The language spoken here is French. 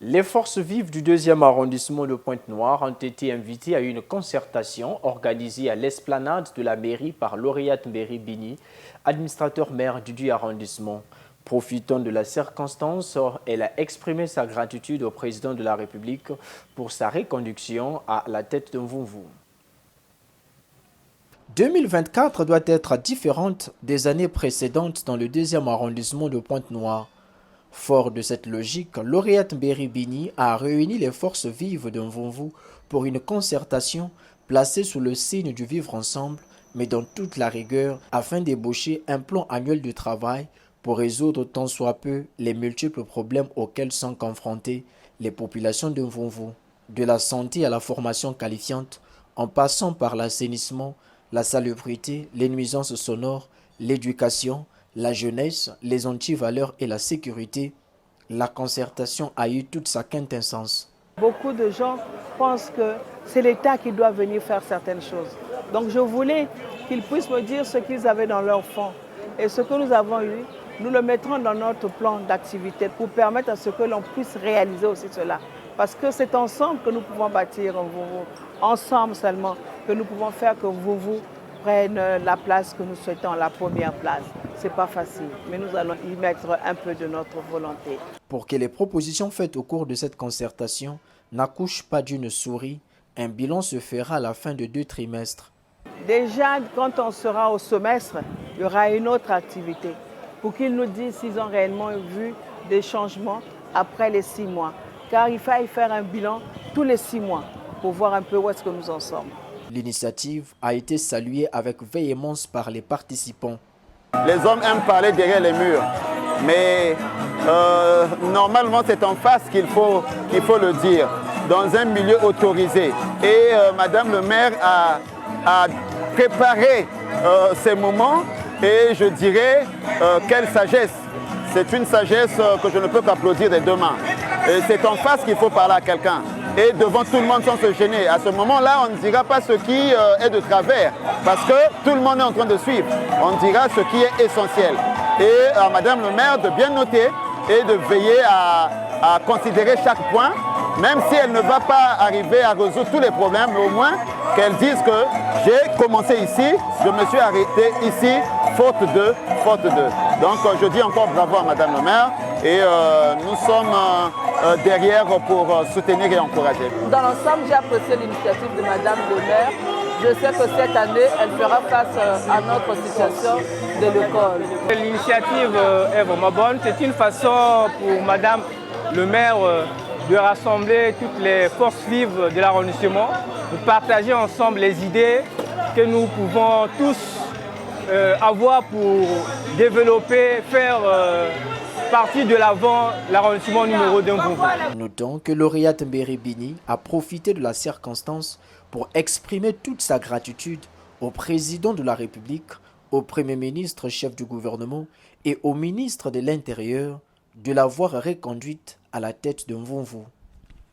Les forces vives du 2e arrondissement de Pointe-Noire ont été invitées à une concertation organisée à l'esplanade de la mairie par Lauriate Mberi-Bini, administrateur maire du 10e arrondissement. Profitant de la circonstance, elle a exprimé sa gratitude au président de la République pour sa reconduction à la tête de Mvumvu. 2024 doit être différente des années précédentes dans le 2e arrondissement de Pointe-Noire. Fort de cette logique, Lauriate Mberi-Bini a réuni les forces vives de Mvumvu pour une concertation placée sous le signe du vivre ensemble, mais dans toute la rigueur, afin d'ébaucher un plan annuel de travail pour résoudre tant soit peu les multiples problèmes auxquels sont confrontées les populations de Mvumvu, de la santé à la formation qualifiante, en passant par l'assainissement, la salubrité, les nuisances sonores, l'éducation, la jeunesse, les antivaleurs et la sécurité. La concertation a eu toute sa quintessence. Beaucoup de gens pensent que c'est l'État qui doit venir faire certaines choses. Donc je voulais qu'ils puissent me dire ce qu'ils avaient dans leur fond. Et ce que nous avons eu, nous le mettrons dans notre plan d'activité pour permettre à ce que l'on puisse réaliser aussi cela. Parce que c'est ensemble que nous pouvons bâtir Mvumvu, ensemble seulement que nous pouvons faire que Mvumvu prenne la place que nous souhaitons, la première place. Ce n'est pas facile, mais nous allons y mettre un peu de notre volonté. Pour que les propositions faites au cours de cette concertation n'accouchent pas d'une souris, un bilan se fera à la fin de 2 trimestres. Déjà, quand on sera au semestre, il y aura une autre activité pour qu'ils nous disent s'ils ont réellement vu des changements après les 6 mois. Car il faut faire un bilan tous les 6 mois pour voir un peu où est-ce que nous en sommes. L'initiative a été saluée avec véhémence par les participants. Les hommes aiment parler derrière les murs, mais normalement c'est en face qu'il faut le dire, dans un milieu autorisé. Et Madame le maire a préparé ces moments et je dirais quelle sagesse. C'est une sagesse que je ne peux qu'applaudir des 2 mains. Et c'est en face qu'il faut parler à quelqu'un. Et devant tout le monde sans se gêner. À ce moment-là, on ne dira pas ce qui est de travers, parce que tout le monde est en train de suivre. On dira ce qui est essentiel. Et à Madame le maire de bien noter et de veiller à considérer chaque point, même si elle ne va pas arriver à résoudre tous les problèmes, mais au moins qu'elle dise que j'ai commencé ici, je me suis arrêté ici, faute de. Donc je dis encore bravo à Madame le maire et nous sommes derrière pour soutenir et encourager. Dans l'ensemble, j'ai apprécié l'initiative de Madame le maire. Je sais que cette année, elle fera face à notre situation de l'école. L'initiative est vraiment bonne. C'est une façon pour Madame le maire de rassembler toutes les forces vives de l'arrondissement, de partager ensemble les idées que nous pouvons tous avoir pour développer, faire partie de l'arrondissement numéro 2 Mvumvu. Notons que Lauriate Mberi-Bini a profité de la circonstance pour exprimer toute sa gratitude au président de la République, au Premier ministre chef du gouvernement et au ministre de l'Intérieur de l'avoir reconduite à la tête de Mvumvu.